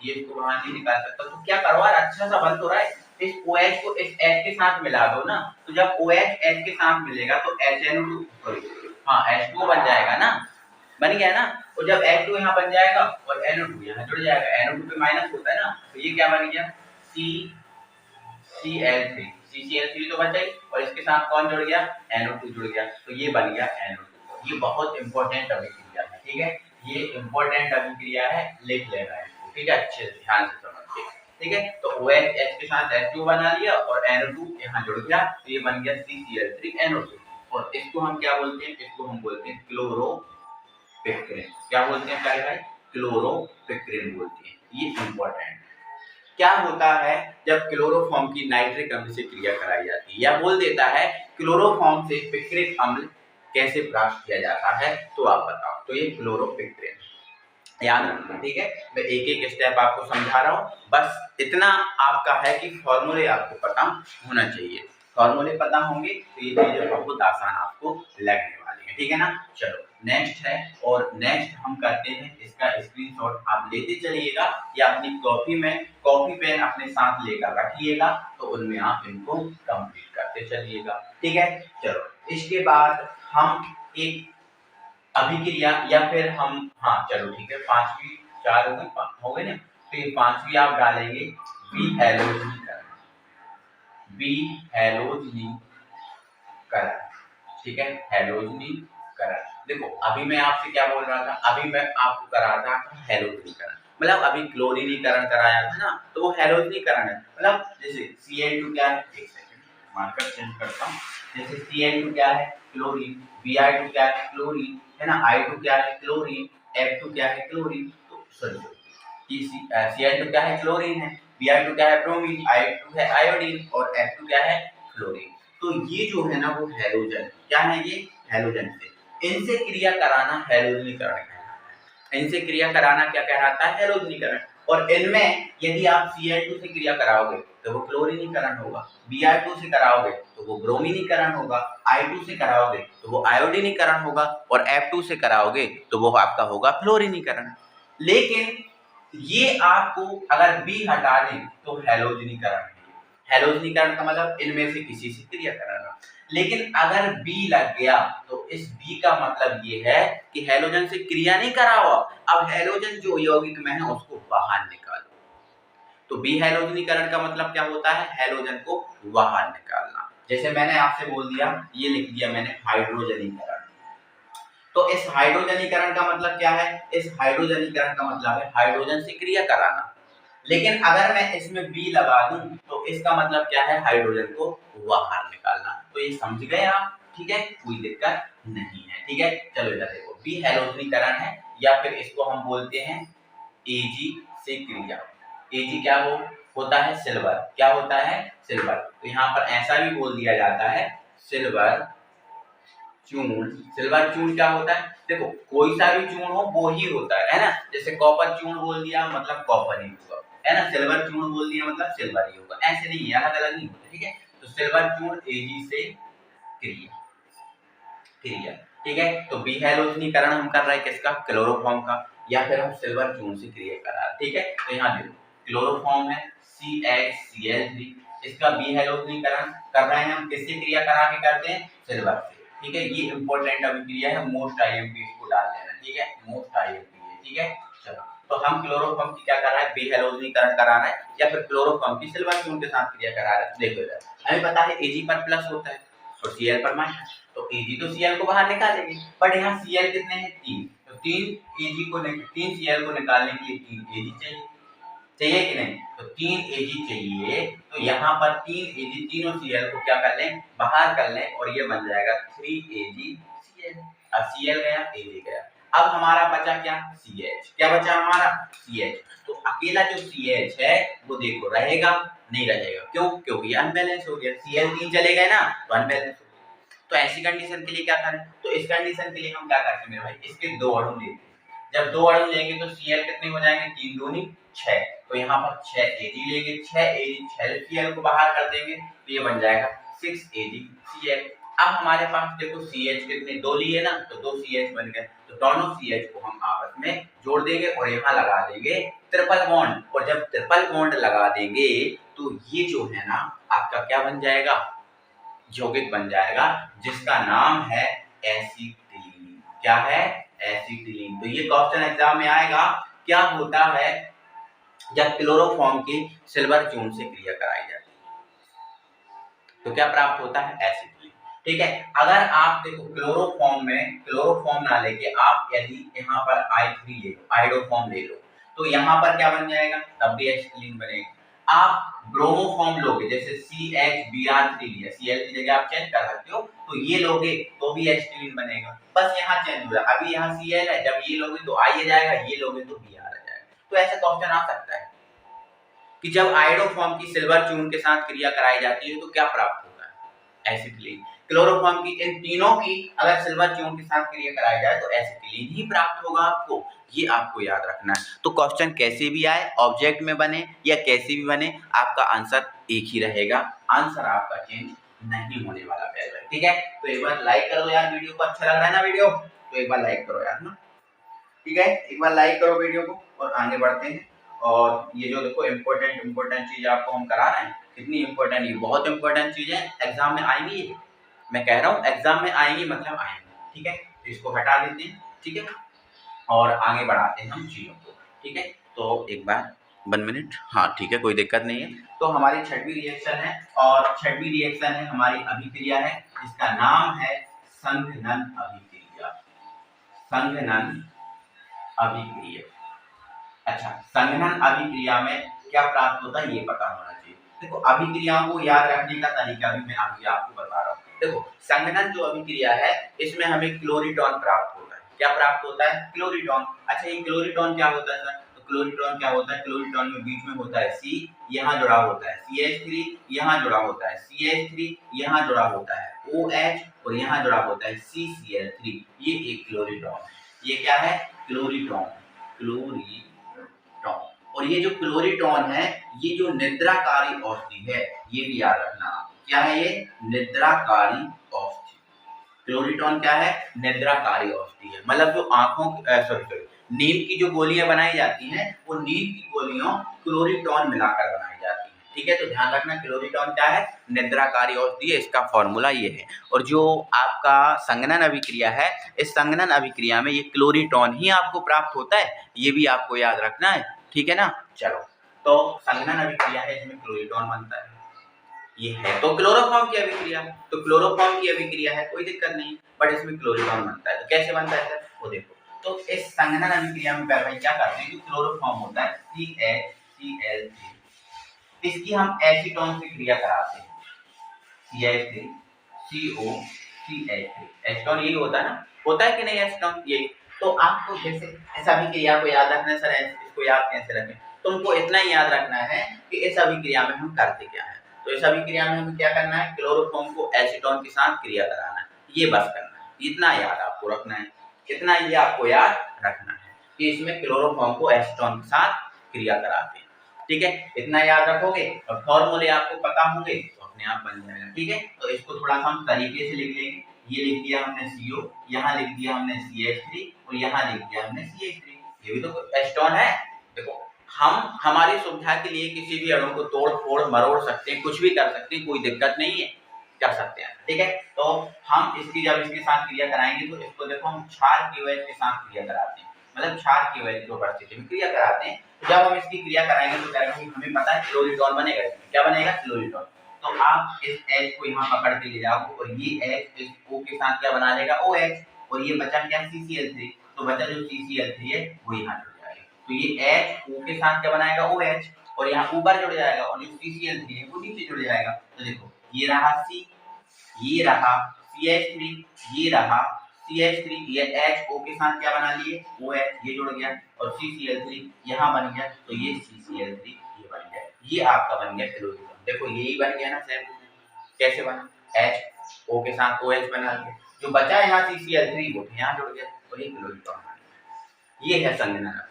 ये इसको बाहर नहीं निकाल सकता। तो क्या करो यार, अच्छा सा बन तो रहा है, इस OH को इस H के साथ मिला दो ना। तो जब OH H के साथ मिलेगा तो HNO2 H2O बन जाएगा ना, बन गया ना। और जब H2 यहाँ बन जाएगा और NO2 यहाँ जुड़ जाएगा, NO2 पे माइनस होता है ना, तो ये क्या बन गया, CCl3 तो बचा ही, और इसके साथ कौन जुड़ गया, NO2 जुड़ गया, तो ये बन गया NO2। ये बहुत इंपॉर्टेंट अभिक्रिया है। ठीक है, ये इंपॉर्टेंट अभिक्रिया है, लिख लेना है। ठीक है, अच्छे से ध्यान से समझ के। ठीक है, तो OH H के साथ H2 बना लिया और NO2 यहाँ जुड़ गया, तो ये बन गया CCl3NO2। और इसको हम क्या बोलते हैं, इसको हम बोलते हैं क्लोरोपिक्रिन। क्या बोलते हैं प्यारे भाई, क्लोरोपिक्रिन बोलते हैं। ये इंपॉर्टेंट क्या होता है जब क्लोरोफॉर्म की नाइट्रिक अम्ल से क्रिया कराई जाती है, या बोल देता है क्लोरोफॉर्म से पिक्रिक अम्ल कैसे प्राप्त किया जाता है, तो आप बताओ। तो ये क्लोरोपिक्रेन याद रखना, ठीक है। मैं एक एक स्टेप आपको समझा रहा हूँ, बस इतना आपका है कि फॉर्मूले आपको पता होना चाहिए। फॉर्मूले पता होंगे तो ये चीजें बहुत आसान आपको लगने वाली है, ठीक है ना। चलो नेक्स्ट है, और नेक्स्ट हम करते हैं इसका स्क्रीनशॉट आप लेते चलिएगा या अपनी कॉपी में कॉपी पेन अपने साथ लेकर रखिएगा, तो उनमें आप इनको कंप्लीट करते चलिएगा, ठीक है। चलो इसके बाद हम एक अभिक्रिया या फिर हम, हाँ चलो ठीक है, पांचवी 4 हो गए ना, तो ये पांचवी आप डालेंगे विहैलोजनीकरण, विहैलोजनीकरण, ठीक है, हैलोजनीकरण। देखो अभी मैं आपसे क्या बोल रहा था, अभी मैं आपको करा रहा था हैलोजनीकरण, मतलब अभी क्लोरीनीकरण कराया था ना, तो वो हैलोजनीकरण है। मतलब जैसे Cl2 क्या है, एक सेकंड मार्कर चेंज करता हूँ, जैसे Cl2 क्या है, क्लोरीन, Br2 क्या है, क्लोरीन, है ना, I2 क्या है, क्लोरीन, F2 क्या है, क्लोरीन, तो सॉरी Cl2 क्या है, क्लोरीन है, Br2 क्या है, ब्रोमीन, I2 है आयोडीन, और F2 क्या है, क्लोरीन। तो ये जो है ना वो हैलोजन, क्या है ये, हैलोजन से इनसे क्रिया कराना हैलोजनीकरण कहलाता है। इनसे क्रिया कराना क्या कहलाता है, हैलोजनीकरण। और इनमें यदि आप Cl2 से क्रिया कराओगे तो वो क्लोरीनीकरण होगा, Br2 से कराओगे तो वो ब्रोमीनीकरण होगा, I2 से कराओगे तो वो आयोडीनीकरण होगा, और F2 से कराओगे तो वो आपका होगा फ्लोरीनीकरण। लेकिन ये आपको अगर बी हटा दें तो हैलोजनीकरण, हैलोजनीकरण का मतलब इनमें से किसी से क्रिया कराना। लेकिन अगर बी लग गया तो इस बी का मतलब ये है कि हैलोजन से क्रिया नहीं कराओ, अब हैलोजन जो यौगिक में है उसको बाहर निकालो। तो बी हैलोजनीकरण का मतलब क्या होता है, हैलोजन को बाहर निकालना। जैसे मैंने आपसे बोल दिया, ये लिख दिया मैंने हाइड्रोजनीकरण, तो इस हाइड्रोजनीकरण का मतलब क्या है, इस हाइड्रोजनीकरण का मतलब है हाइड्रोजन से क्रिया कराना। लेकिन अगर मैं इसमें बी लगा दूं तो इसका मतलब क्या है, हाइड्रोजन को बाहर निकालना। तो ये समझ गए आप, ठीक है, कोई दिक्कत नहीं है, ठीक है। चलो इधर देखो, बी हैलोजनीकरण है, या फिर इसको हम बोलते हैं एजी से क्रिया। एजी क्या होता है, सिल्वर, क्या होता है, सिल्वर। तो यहाँ पर ऐसा भी बोल दिया जाता है सिल्वर चूर्ण। सिल्वर चूर्ण क्या होता है, देखो कोई सा भी चूर्ण हो वो ही होता है ना। जैसे कॉपर चूर्ण बोल दिया मतलब कॉपर ही होगा, है ना, सिल्वर चूर्ण बोल दिया मतलब सिल्वर ही होगा, ऐसे नहीं है, अलग अलग नहीं होता, ठीक है। तो सिल्वर चूर्ण एजी से क्रिया, क्रिया, ठीक है। तो बी हैलोजनीकरण हम कर रहे हैं किसका, क्लोरोफॉर्म का, या फिर हम सिल्वर चूर्ण से क्रिया कर रहे हैं, ठीक है। तो यहाँ देखो क्लोरोफॉर्म है CHCl3, इसका बी हैलोजनीकरण कर रहे हैं हम, किससे क्रिया करा के करते हैं, सिल्वर से, ठीक है। ये इंपॉर्टेंट अभिक्रिया है, मोस्ट आईएमपी इसको डाल देना, ठीक है, मोस्ट आईएमपी है, ठीक है। चलो तो हम क्लोरोफॉर्म की क्या कर रहा है, बी हैलोजनीकरण करा रहा है, या फिर क्लोरोफॉर्म की सिल्वर चूर्ण के साथ क्रिया करा रहा है। देखो इधर हमें पता है Ag पर प्लस होता है और Cl पर माइनस, तो Ag तो Cl को बाहर निकालेंगे, बट यहाँ Cl कितने हैं, 3, तो 3 Cl को निकालने के लिए 3 Ag चाहिए, चाहिए कि नहीं, तो 3 Ag चाहिए। तो यहाँ पर 3 Ag, तीनों Cl को क्या कर लें, बाहर कर लें, और ये बन जाएगा 3 AgCl। अब Cl गया, Ag गया, अब हमारा बचा क्या, CH, क्या बचा हमारा, CH। तो अकेला जो CH है वो देखो रहेगा, नहीं रहेगा, क्यों, क्योंकि ये अनबैलेंस हो गया, Cl 3 चले गए ना तो अनबैलेंस हो गया। तो ऐसी कंडीशन के लिए क्या करें, तो इस कंडीशन के लिए हम क्या करते हैं मेरे भाई, इसके 2 अणु लेते हैं। जब 2 अणु लेंगे तो Cl कितने हो जाएंगे, 3 दूनी 6, तो यहाँ पर 6 Ag लेंगे, 6 Ag 6 Cl को बाहर कर देंगे तो ये बन जाएगा 6 AgCl। अब हमारे पास देखो CH कितने, 2 लिए ना, तो 2 CH बन गए, तो दोनों CH को हम आपस में जोड़ देंगे और यहाँ लगा देंगे ट्रिपल बॉन्ड, और जब ट्रिपल बॉन्ड लगा देंगे तो ये जो है ना आपका क्या बन जाएगा, यौगिक बन जाएगा, जिसका नाम है एसिटिलीन। क्या है, एसिटिलीन। तो ये क्वेश्चन एग्जाम में आएगा, क्या होता है जब क्लोरोफॉर्म की सिल्वर चूर्ण से क्रिया कराई जाती है, तो क्या प्राप्त होता है, एसिटिलीन, ठीक है। अगर आप देखो क्लोरोफॉर्म में, क्लोरोफॉर्म ना लेके आप यदि यहाँ पर I3 ले लो, आइडोफॉर्म ले लो, तो यहाँ पर क्या बन जाएगा, तब भी एसिटिलीन बनेगा। आप ब्रोमोफॉर्म लोगे, जैसे CHBr3 लिया, Cl की जगह आप चेंज कर सकते हो, तो ये लोगे तो भी एसिटिलीन बनेगा, बस यहाँ चेंज हो रहा है। अभी यहाँ Cl है, जब ये लोगे तो I आ जाएगा, ये लोगे तो Br आ जाएगा। तो ऐसा क्वेश्चन आ सकता है कि जब आइडोफॉर्म की सिल्वर चूर्ण के साथ क्रिया कराई जाती है तो क्या प्राप्त होता है, एसिटिलीन। क्लोरोफॉर्म की इन तीनों की अगर सिल्वर च्यून के साथ क्रिया कराई जाए तो एसिटिलीन ही प्राप्त होगा आपको, ये आपको याद रखना है। तो क्वेश्चन कैसे भी आए, ऑब्जेक्ट में बने या कैसे भी बने, आपका आंसर एक ही रहेगा, आंसर आपका चेंज नहीं होने वाला है। ठीक है, तो एक बार लाइक कर दो यार वीडियो को, अच्छा लग रहा है ना वीडियो, तो एक बार लाइक करो यार ना। ठीक है, एक बार लाइक करो वीडियो को और आगे बढ़ते हैं। और ये जो देखो इम्पोर्टेंट चीज आपको हम करा रहे हैं, कितनी इम्पोर्टेंट, ये बहुत इम्पोर्टेंट चीज है, एग्जाम में आएंगी ये, मैं कह रहा हूँ एग्जाम में आएंगी, मतलब आएंगी। ठीक है, तो इसको हटा देते हैं। ठीक है, और आगे बढ़ाते हैं हम चीजों को। ठीक है, तो एक बार 1 मिनट, हाँ ठीक है, कोई दिक्कत नहीं है। तो हमारी छठवीं रिएक्शन है, और छठवीं रिएक्शन है हमारी अभिक्रिया है, जिसका नाम है संघनन अभिक्रिया। संघनन अभिक्रिया। अच्छा, संघनन अभिक्रिया में क्या प्राप्त होता है ये पता होना चाहिए। देखो, अभिक्रियाओं को याद रखने का तरीका भी मैं अभी आपको बता रहा हूँ। देखो, संघनन जो अभिक्रिया है इसमें हमें क्लोरीटॉन प्राप्त होता है। क्या प्राप्त होता है? क्लोरीटॉन। अच्छा, ये क्लोरीटॉन क्या होता है सर? तो क्लोरीटॉन क्या होता है? क्लोरीटॉन में बीच में होता है C, यहाँ जुड़ा होता है CH3, यहाँ जुड़ा होता है CH3, यहाँ जुड़ा होता है OH, और यहाँ जुड़ा होता है CCl3। ये एक क्लोरीटॉन है। ये क्या है? क्लोरीटॉन। क्लोरीटॉन। और ये जो क्लोरीटॉन है, ये जो निद्राकारी औषधि है, ये भी याद रखना। क्या है ये? निद्राकारी औषधि। क्लोरीटॉन क्या है? निद्राकारी औषधि है। मतलब जो आंखों सॉरी नींद की जो गोलियां बनाई जाती हैं, वो नींद की गोलियों क्लोरीटॉन मिलाकर बनाई जाती हैं। ठीक है, तो ध्यान रखना, क्लोरीटॉन क्या है? निद्राकारी औषधि है, इसका फॉर्मूला ये है। और जो आपका संघनन अभिक्रिया है, इस संघनन अभिक्रिया में ये क्लोरीटॉन ही आपको प्राप्त होता है, ये भी आपको याद रखना है। ठीक है ना? चलो, तो संघनन अभिक्रिया है, इसमें क्लोरीटॉन बनता है। ये है तो क्लोरोफॉर्म की अभिक्रिया, तो क्लोरोफॉर्म की अभिक्रिया है, कोई दिक्कत नहीं, बट इसमें क्लोरीटॉन बनता है। तो कैसे बनता है सर, वो देखो। तो इस संघनन अभिक्रिया में पहले क्या करते हैं, जो क्लोरोफॉर्म होता है CHCl3, इसकी हम एसीटोन से क्रिया कराते हैं, CH3 COCH3। एसीटोन यही होता है ना, होता है कि नहीं एसीटोन? यही। तो आपको जैसे इस अभिक्रिया को याद रखना है सर, इसको याद कैसे रखें? तुमको इतना ही याद रखना है कि इस अभिक्रिया में हम करते क्या है। तो इस अभिक्रिया में हमें क्या करना है? क्लोरोफॉर्म को एसीटोन के साथ क्रिया कराना है, ये बस करना है। इतना याद आपको रखना है, इतना ये आपको याद रखना है कि इसमें क्लोरोफॉर्म को एसीटोन के साथ क्रिया कराते हैं। ठीक है, इतना याद रखोगे और फॉर्मूले आपको पता होंगे तो अपने आप बन जाएगा। ठीक है, तो इसको थोड़ा सा हम तरीके से लिख लेंगे। ये लिख दिया हमने CO, यहाँ लिख दिया हमने CH3, और यहाँ लिख दिया हमने CH3। ये भी तो एसीटोन है। देखो, हम हमारी सुविधा के लिए किसी भी अणु को तोड़ फोड़ मरोड़ सकते हैं, कुछ भी कर सकते हैं, कोई दिक्कत नहीं है, कर सकते हैं। ठीक है, तो हम इसकी जब इसके साथ क्रिया कराएंगे तो इसको देखो हम क्षार KOH के साथ क्रिया कराते हैं, मतलब क्षार KOH की उपस्थिति में क्रिया कराते हैं। जब हम इसकी क्रिया कराएंगे तो क्या करेंगे, हमें पता है क्लोरीटॉन बनेगा। इसमें क्या बनेगा? क्लोरीटॉन। तो आप इस H को यहाँ पकड़ के ले जाओ, और ये H इस O के साथ क्या बना लेगा? OH, और ये बचा क्या? CCl3। तो बचा जो CCl3 है वो यहाँ जुड़ जाएगा। तो ये H O के साथ क्या बनाएगा? OH, और यहाँ ऊपर जुड़ जाएगा, और जो CCl3 है वो नीचे जुड़ जाएगा। तो देखो, ये रहा C, ये रहा CH3, ये रहा CH3, ये HO के साथ क्या बना लिए? OH, ये जुड़ गया, और CCl3 यहाँ बन गया, तो ये CCl3 ये बन गया। ये आपका बन गया क्लोरीटॉन। देखो, यही बन गया ना सेम। कैसे बना? HO के साथ OH बना लिया, जो बचा यहाँ CCl3 वो यहाँ जुड़ गया, तो ये क्लोरीटॉन बन गया। ये है संघनन।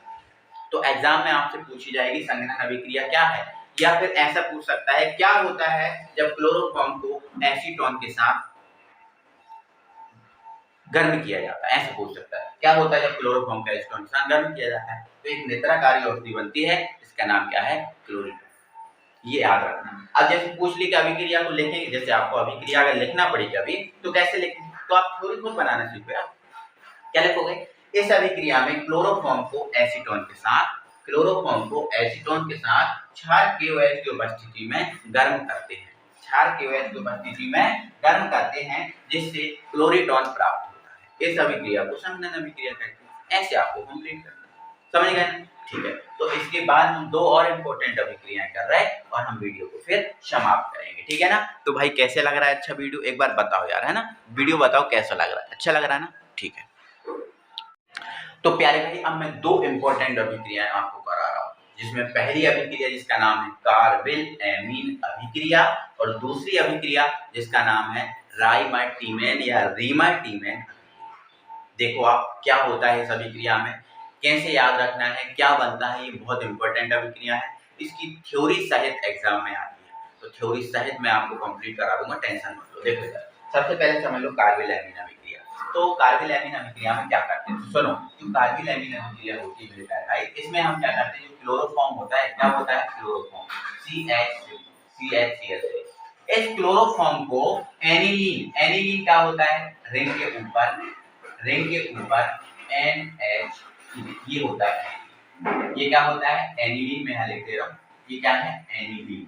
तो एग्जाम में आपसे पूछी जाएगी संघनन अभिक्रिया क्या है, या फिर ऐसा पूछ सकता है क्या होता है जब क्लोरोफॉर्म को एसीटोन के साथ गर्म किया जाता है। ऐसा पूछ सकता है, क्या होता है जब क्लोरोफॉर्म को एसीटोन के साथ गर्म किया जाता है? तो एक निद्राकारी औषधि बनती है, इसका नाम क्या है? क्लोरीटॉन। ये याद रखना। अब जैसे पूछ ली कि अभिक्रिया को लिखेंगे, जैसे आपको अभिक्रिया अगर लिखना पड़ी कभी तो कैसे लिखें, तो आप थ्योरी खुद बनाना सीखो यार। क्या लिखोगे? इस अभिक्रिया में क्लोरोफॉर्म को एसीटोन के साथ क्षार KOH की उपस्थिति में गर्म करते हैं। क्षार KOH की उपस्थिति में गर्म करते हैं, जिससे क्लोरीटॉन प्राप्त होता है। इस अभिक्रिया को संघनन अभिक्रिया कहते हैं। ऐसे आपको कंप्लीट करना है, समझ गए? ठीक है, तो इसके बाद हम 2 और इम्पोर्टेंट अभिक्रियाएं कर रहे हैं और हम वीडियो को फिर समाप्त करेंगे। ठीक है ना? तो भाई कैसे लग रहा है? अच्छा वीडियो एक बार बताओ यार, है ना? वीडियो बताओ कैसा लग रहा है, अच्छा लग रहा है ना? ठीक है, तो प्यारे भाई अब मैं 2 इम्पोर्टेंट अभिक्रियाएं आपको करा रहा हूँ, जिसमें पहली अभिक्रिया जिसका नाम है कार्बिल एमीन अभिक्रिया और दूसरी अभिक्रिया जिसका नाम है राइमाटीमेन या रीमाटीमेन। देखो आप क्या होता है इस अभिक्रिया में, कैसे याद रखना है, क्या बनता है, ये बहुत इंपॉर्टेंट अभिक्रिया है। इसकी थ्योरी सहित एग्जाम में आती है, तो थ्योरी सहित मैं आपको कंप्लीट करा दूंगा, टेंशन मत लो। देखो इधर सबसे पहले समझ लो कार्बिल एमीन अभिक्रिया। तो कार्बिल एमीन अभिक्रिया में क्या करते हैं, सुनो। जो कार्बिल एमीन अभिक्रिया होती है बेटा भाई, इसमें हम क्या करते हैं, जो क्लोरोफॉर्म होता है, क्या होता है क्लोरोफॉर्म, CH3। इस क्लोरोफॉर्म को एनिलीन क्या होता है, रिंग के ऊपर NH, ये होता है, ये क्या होता है एनिलीन, में यहाँ लिख दे रहा हूँ, ये क्या है एनिलीन।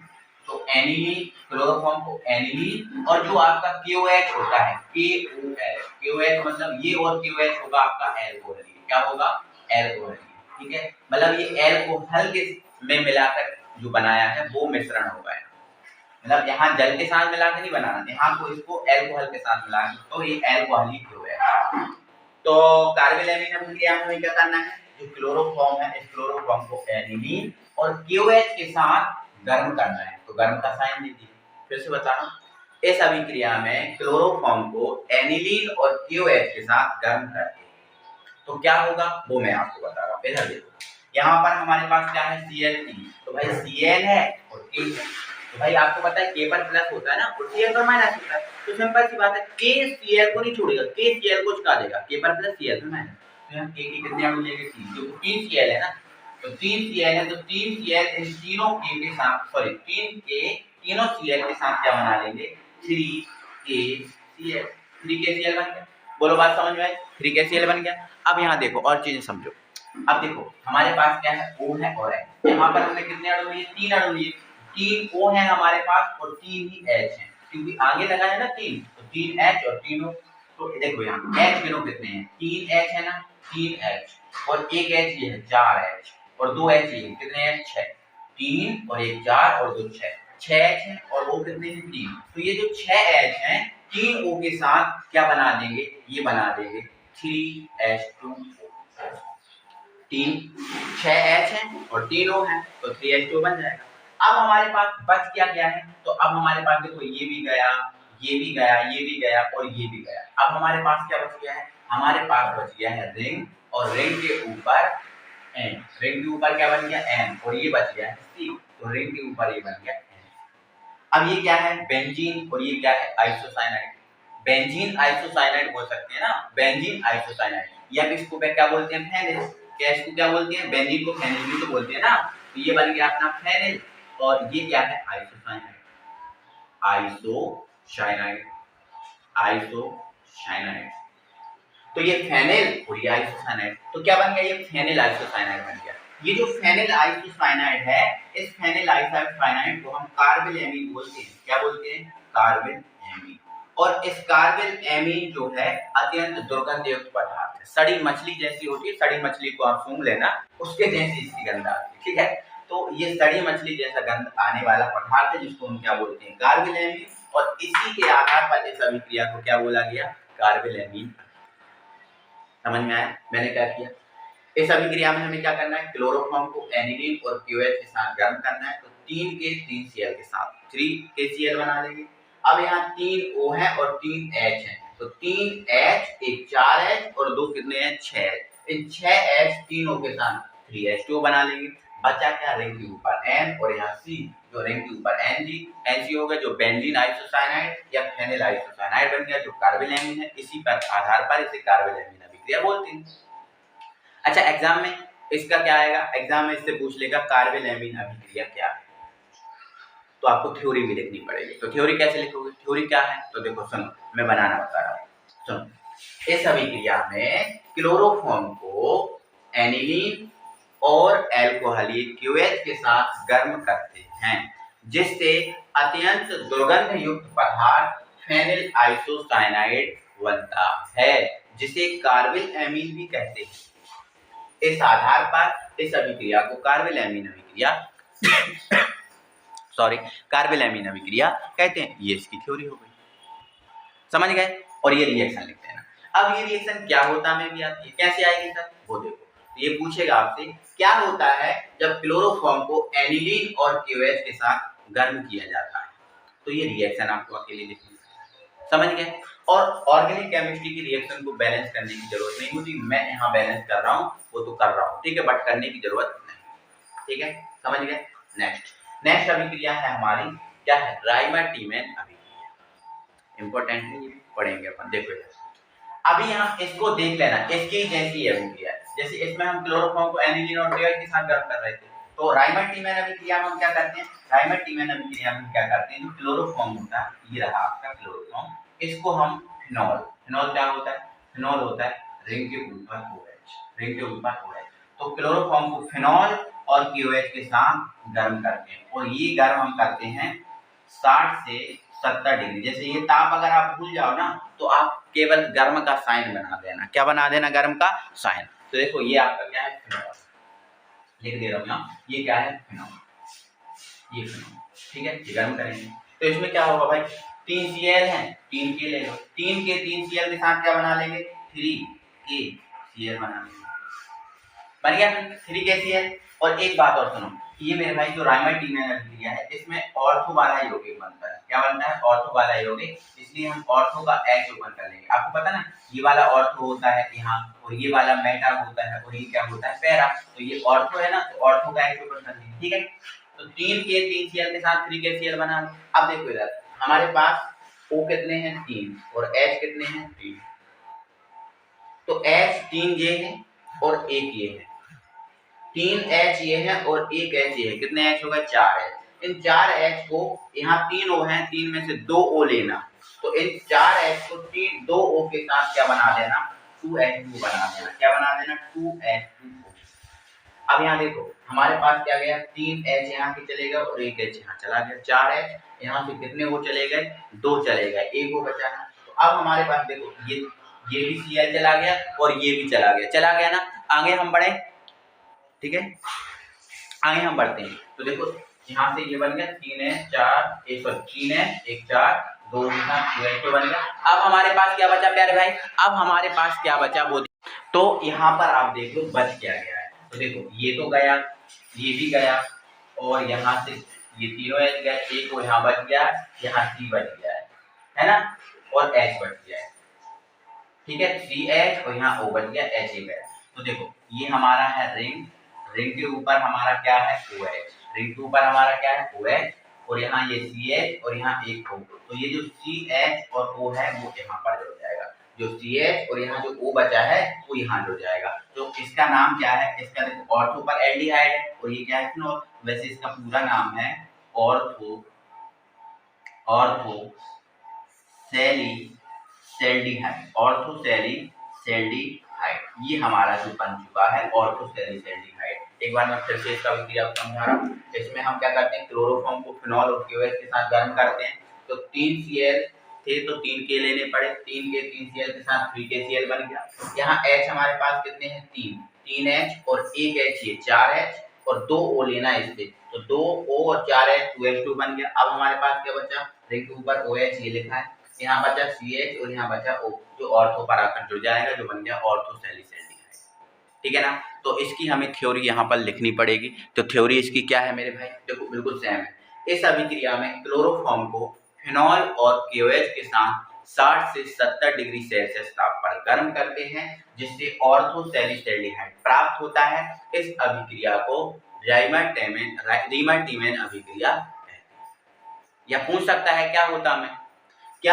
तो एनिलीन, क्लोरोफॉर्म को एनिलीन, और जो आपका KOH होता है KOH मतलब ये, और KOH होगा आपका एल्कोहल, क्या होगा एल्कोहल, ठीक है। मतलब ये एल्कोहल के में मिलाकर जो बनाया है वो मिश्रण होगा, मतलब यहाँ जल के साथ मिला के नहीं बनाना, यहाँ को इसको एल्कोहल के साथ मिला के, तो ये एल्कोहल ही KOH। तो कार्बिल एमीन अभिक्रिया में क्या करना है, जो क्लोरोफॉर्म है इस क्लोरोफॉर्म को एनिलीन और KOH के साथ गर्म करना है, तो गर्म का साइन दे दीजिए। फिर से बता रहा हूँ, इस अभिक्रिया में क्लोरोफॉर्म को एनिलीन और KOH के साथ गर्म करके तो क्या होगा वो मैं आपको बता रहा हूँ। इधर देखो, यहाँ पर हमारे पास क्या है Cl3, तो भाई Cl है और K है, तो भाई आपको पता है K पर प्लस होता है ना और Cl पर माइनस होता है, तो सिंपल सी बात है K Cl को नहीं छोड़ेगा, K Cl को चुका देगा, K पर प्लस Cl पर माइनस, तो यहाँ K की कितने अणु लेंगे 3, क्योंकि 3 Cl है ना, तो 3 Cl है, तो 3 Cl इन तीनों K के साथ, सॉरी 3 K तीनों Cl के साथ क्या बना लेंगे 3KCl, 3KCl बन गया। बोलो बात समझ में आई, 3KCl बन गया। अब यहाँ देखो और चीजें समझो, अब देखो हमारे पास क्या है O है और H, यहाँ पर हमने कितने अणु लिए 3 अणु लिए, 3 O है हमारे पास और 3 ही H है, क्योंकि आगे लगा है ना 3, तो 3 H और 3 O। तो देखो यहाँ H गिनो कितने हैं, 3 H है ना, 3 H और 1 H ये है 4 H और 2 H ये कितने हैं 6, 3 और 1 4 और 2 6, 6 H है और O कितने हैं 3, तो ये जो 6 H हैं 3 O के साथ क्या बना देंगे, ये बना देंगे 3H2O। 6H है और 3 O है तो 3H2O बन जाएगा। अब हमारे पास बच क्या है, तो अब हमारे पास देखो ये भी गया, ये भी गया, ये भी गया और ये भी गया। अब हमारे पास क्या बच गया है, हमारे पास बच गया है रिंग और रिंग के ऊपर N, रिंग के ऊपर क्या बन गया N और ये बच गया है C, तो रिंग के ऊपर ये बन गया N। अब ये क्या है बेंजीन और ये क्या है आइसोसाइनाइड, बेंजीन आइसोसाइनाइड बोल सकते हैं ना, बेंजीन आइसोसाइनाइड, या इसको क्या बोलते हैं फेनिल, क्या इसको क्या बोलते हैं, बेंजीन को फेनिल भी तो बोलते हैं ना, तो ये बन गया अपना फेनिल और ये क्या है आइसोसाइनाइड, आइसोसाइनाइड। तो ये फेनिल और ये आइसोसाइनाइड, तो क्या बन गया ये फेनिल आइसोसाइनाइड बन गया। ये जो फेनिल आइसोसाइनाइड है, इस फेनिल आइसोसाइनाइड को हम कार्बिल एमीन बोलते हैं, क्या बोलते हैं कार्बिल एमीन। और इस कार्बिल एमीन जो है अत्यंत दुर्गंधयुक्त पदार्थ है, सड़ी मछली जैसी होती है, सड़ी मछली को आप सूंघ लेना उसके जैसी इसकी गंध आती है, ठीक है। तो ये सड़ी मछली जैसा गंध आने वाला पदार्थ है जिसको हम क्या बोलते हैं कार्बिल एमीन, और इसी के आधार पर इस अभिक्रिया को क्या बोला गया कार्बिल एमीन। समझ में आया मैंने क्या किया, इस अभिक्रिया में हमें क्या करना है क्लोरोफॉर्म को एनिलीन और KOH के साथ गर्म करना है, तो 3 के 3 Cl के साथ 3KCl बना लेंगे। अब यहाँ 3 O है और 3 H है, तो 3 H एक 4 H और 2 कितने हैं 6 H, इन 6 H 3 O के साथ 3H2O बना लेंगे। बचा क्या रिंग के ऊपर N और यहाँ C, जो रिंग के ऊपर NC हो गया, जो बेंजीन आइसोसाइनाइड या फेनिल आइसोसाइनाइड बन गया, जो कार्बिल एमीन है, इसी पर आधार पर इसे कार्बिल एमीन अभिक्रिया बोलते हैं। अच्छा एग्जाम में इसका क्या आएगा, एग्जाम में इससे पूछ लेगा कार्बिल एमीन अभिक्रिया क्या है, तो आपको थ्योरी भी लिखनी पड़ेगी। तो थ्योरी कैसे लिखोगे, थ्योरी क्या है, तो देखो सुनो मैं बनाना बता रहा हूँ, सुनो। इस अभिक्रिया में क्लोरोफॉर्म को एनिलीन और एल्कोहलिक KOH के साथ गर्म करते हैं, जिससे अत्यंत दुर्गंध युक्त पदार्थ फेनिल आइसोसाइनाइड बनता है, जिसे कार्बिल एमीन भी कहते हैं। इस आधार पर इस अभिक्रिया को कार्बिल एमीन अभिक्रिया कार्बिल एमीन अभिक्रिया कहते हैं। ये इसकी थ्योरी हो गई, समझ गए। और ये रिएक्शन लिखते हैं ना। अब ये रिएक्शन क्या होता में भी आती है, कैसे आएगी सर, वो देखो तो ये पूछेगा आपसे क्या होता है जब क्लोरोफॉर्म को एनिलीन और KOH के साथ गर्म किया जाता है। तो ये रिएक्शन आपको अकेले लिखनी है, समझ गए। और ऑर्गेनिक केमिस्ट्री की रिएक्शन को बैलेंस करने की जरूरत नहीं होती, मैं यहाँ बैलेंस कर रहा हूँ, वो तो कर रहा हूँ, ठीक है, बट करने की जरूरत नहीं, ठीक है, समझ गए। नेक्स्ट अभिक्रिया है हमारी, क्या है, राइमाटीमेन अभिक्रिया। इंपॉर्टेंट है, ये पढ़ेंगे अपन, देखो अभी यहाँ इसको देख लेना, इसकी जैसी अभिक्रिया है, जैसे इसमें हम क्लोरोफॉर्म को एनिलीन और KOH के साथ गर्म कर रहे थे, तो राइमाटीमेन अभिक्रिया में हम क्या करते हैं, राइमाटीमेन अभिक्रिया में क्या करते हैं, जो क्लोरोफॉर्म होता है, ये रहा आपका क्लोरोफॉर्म, इसको हम फिनॉल, फिनॉल क्या होता है, फिनॉल होता है रिंग के ऊपर OH, रिंग के ऊपर OH, तो क्लोरोफॉर्म को फिनॉल और KOH के साथ गर्म करते हैं, और ये गर्म हम करते हैं 60 से 70 डिग्री। जैसे ये ताप अगर आप भूल जाओ ना, तो आप केवल गर्म का साइन बना देना, क्या बना देना, गर्म का साइन। तो देखो ये आपका क्या है, फिनॉल, लिख दे रहा हूँ यहाँ, ये क्या है, फिनॉल, ये फिनॉल, ठीक है, ये गर्म करेंगे। तो इसमें क्या होगा भाई, 3 Cl है, 3 के ले लो, 3 के 3 Cl के साथ क्या बना लेंगे, 3 Cl बना लेंगे, बन गया 3 KCl। और एक बात और सुनो, ये मेरे भाई जो राइमाटीमेन अभिक्रिया है, इसमें ऑर्थो वाला यौगिक बनता है, क्या बनता है, ऑर्थो वाला यौगिक, इसलिए हम ऑर्थो का H ओपन कर लेंगे। आपको पता ना, ये वाला ऑर्थो होता है यहाँ, और ये वाला मेटा होता है, और ये क्या होता है, पैरा, तो ये ऑर्थो है ना, तो ऑर्थो का H ओपन कर लेंगे, ठीक है। तो 3 के 3 Cl के साथ 3 KCl बना। अब देखो इधर हमारे पास O कितने हैं, 3, और H कितने हैं, 3, तो H 3 ये है और 1 ये है, 3 H ये है और 1 H ये है, कितने H होगा, 4 H। इन 4 H को, यहाँ 3 O हैं, 3 में से 2 O लेना, तो इन 4 H को 2 O के साथ क्या बना देना, 2H2 बना देना, क्या बना देना, 2H2O। अब यहाँ देखो हमारे पास क्या गया, 3 H यहाँ के चले गए और 1 H यहाँ चला गया, 4 H यहाँ से कितने O चले गए, 2 चले गए, 1 O बचा है। तो अब हमारे पास देखो ये भी Cl चला गया और ये भी चला गया ना। आगे हम बढ़े, ठीक है, आगे हम बढ़ते हैं, तो देखो यहाँ से ये बन गया 3H 4 1 3H 1 4 2 2 बन गया। अब हमारे पास क्या बचा प्यारे भाई, अब हमारे पास क्या बचा वो, तो यहाँ पर आप देख लो बच क्या गया है, तो देखो ये तो गया, ये भी गया, और यहाँ से ये तीनों H गया, एक वो यहाँ बच गया, यहाँ C बच गया है ना, और H बच गया है, ठीक है, 3H और यहाँ O बच गया, H गया। तो देखो ये हमारा है रिंग, रिंग के ऊपर हमारा क्या है, OH, रिंग के ऊपर हमारा क्या है, OH, और यहाँ ये CH और यहाँ एक O, तो ये जो CH और O है वो यहाँ पर जुड़ जाएगा, जो CH और यहाँ जो O बचा है वो यहाँ जुड़ जाएगा। तो इसका नाम क्या है, इसका देखो ऑर्थो पर एल्डिहाइड है और ये क्या है, फिनॉल। वैसे इसका पूरा नाम है ऑर्थोसेलीसेल्डिहाइड, ये हमारा जो बन चुका है ऑर्थोसेलीसेल्डिहाइड। एक बार मैं फिर से इसका विक्रिया समझा रहा हूँ। इसमें हम क्या करते हैं, क्लोरोफॉर्म को फिनॉल और KOH के साथ गर्म करते हैं, तो 3 Cl थे तो 3 के लेने पड़े, 3 के 3 Cl के साथ 3 KCl बन गया। यहाँ H हमारे पास कितने हैं, 3 H और 1 H, ये 4 H और 2 O लेना है इससे, तो 2 O और 4 H 2H2 बन गया। अब हमारे पास क्या बचा, रिंग के ऊपर OH ये लिखा है, यहाँ बचा CH और यहाँ बचा O, जो ऑर्थो पर आकर जुड़ जाएगा, जो बन गया ऑर्थोसेलीसेल्डिहाइड, ठीक है ना। तो इसकी हमें थ्योरी यहाँ पर लिखनी पड़ेगी। तो थ्योरी इसकी क्या है मेरे भाई, देखो बिल्कुल सेम है। इस अभिक्रिया में क्लोरोफॉर्म को फिनॉल और KOH के साथ 60 से 70 डिग्री सेल्सियस ताप पर गर्म करते हैं, जिससे ऑर्थोसेलीसेल्डिहाइड प्राप्त होता है। इस अभिक्रिया को राइमाटीमेन अभिक्रिया कहते हैं। या पूछ सकता है क्या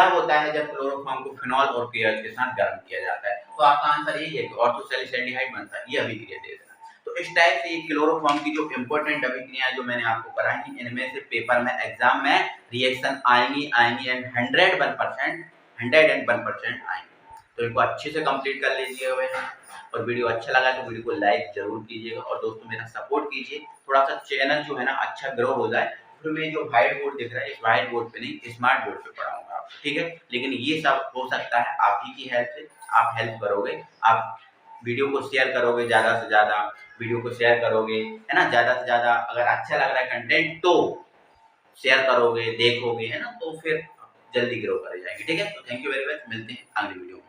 होता है जब क्लोरोफॉर्म को फिनॉल और KOH के साथ गर्म किया जाता है, तो आपका आंसर यही है कि ऑर्थोसेलीसेल्डिहाइड बनता है, ये अभिक्रिया दे देना। तो इस टाइप से ये क्लोरोफॉर्म की जो इंपॉर्टेंट अभिक्रियाएं जो मैंने आपको कराई, इनमें से पेपर में एग्जाम में रिएक्शन आएंगी एंड 101% आएंगी। तो इनको अच्छे से कंप्लीट कर लीजिएगा। और वीडियो अच्छा लगा तो वीडियो को लाइक जरूर कीजिएगा, और दोस्तों मेरा सपोर्ट कीजिए, थोड़ा सा चैनल जो है ना अच्छा ग्रो हो जाए। फिर मैं जो व्हाइट बोर्ड दिख रहा है, इस व्हाइट बोर्ड पे नहीं, स्मार्ट बोर्ड पे पढ़ाऊंगा आपको, ठीक है। लेकिन ये सब हो सकता है आप ही की हेल्प से, आप हेल्प करोगे, आप वीडियो को शेयर करोगे, ज़्यादा से ज़्यादा वीडियो को शेयर करोगे, है ना, ज़्यादा से ज़्यादा अगर अच्छा लग रहा है कंटेंट तो शेयर करोगे, देखोगे, है ना, तो फिर जल्दी ग्रो कर जाएंगे, ठीक है। तो थैंक यू वेरी मच, मिलते हैं अगली वीडियो में।